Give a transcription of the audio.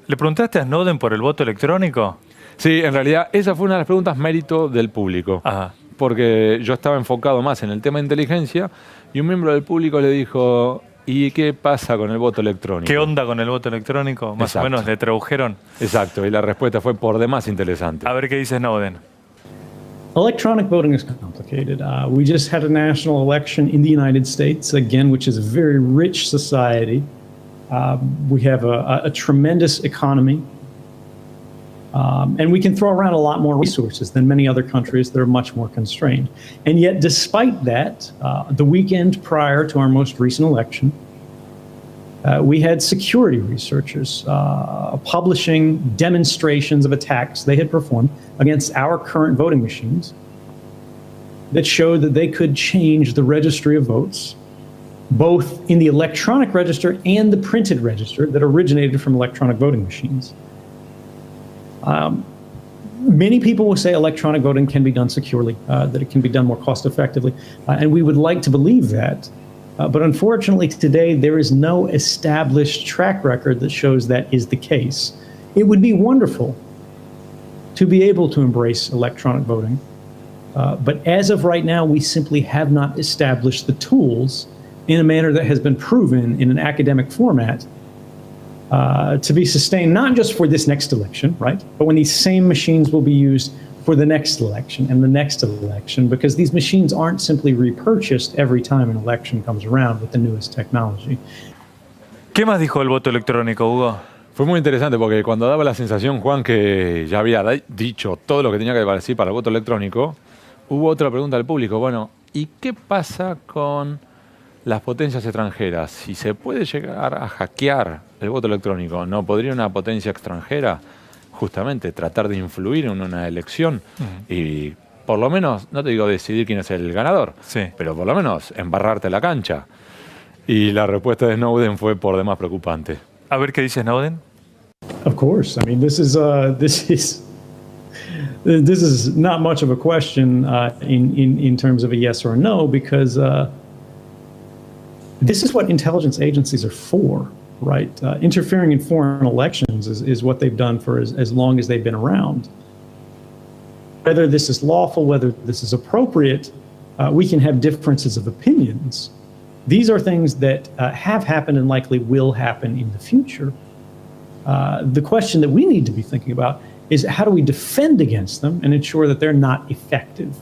¿Le preguntaste a Snowden por el voto electrónico? Sí, en realidad esa fue una de las preguntas mérito del público. Ajá. Porque yo estaba enfocado más en el tema de inteligencia y un miembro del público le dijo, ¿y qué pasa con el voto electrónico? ¿Qué onda con el voto electrónico? Más o menos le tradujeron. Exacto, y la respuesta fue por demás interesante. A ver qué dice Snowden. Electronic voting is complicated. We just had a national election in the United States, again, which is a very rich society. We have a tremendous economy. And we can throw around a lot more resources than many other countries that are much more constrained. And yet, despite that, the weekend prior to our most recent election, we had security researchers publishing demonstrations of attacks they had performed against our current voting machines that showed that they could change the registry of votes, both in the electronic register and the printed register that originated from electronic voting machines. Many people will say electronic voting can be done securely, that it can be done more cost effectively, and we would like to believe that. But unfortunately, today, there is no established track record that shows that is the case. It would be wonderful to be able to embrace electronic voting. But as of right now, we simply have not established the tools in a manner that has been proven in an academic format to be sustained, not just for this next election, right? But when these same machines will be used for the next election and the next election, because these machines aren't simply repurchased every time an election comes around with the newest technology. ¿Qué más dijo el voto electrónico, Hugo? Fue muy interesante porque cuando daba la sensación, Juan, que ya había dicho todo lo que tenía que decir para el voto electrónico, hubo otra pregunta al público. Bueno, ¿y qué pasa con las potencias extranjeras? Si se puede llegar a hackear el voto electrónico, ¿no podría una potencia extranjera justamente tratar de influir en una elección y por lo menos, no te digo decidir quién es el ganador, pero por lo menos embarrarte la cancha? Y la respuesta de Snowden fue por demás preocupante. A ver qué dice Snowden. Of course, I mean this is not much of a question in terms of a yes or a no, because this is what intelligence agencies are for, right? Interfering in foreign elections is what they've done for as long as they've been around. Whether this is lawful, whether this is appropriate, we can have differences of opinions. These are things that have happened and likely will happen in the future. The question that we need to be thinking about is how do we defend against them and ensure that they're not effective?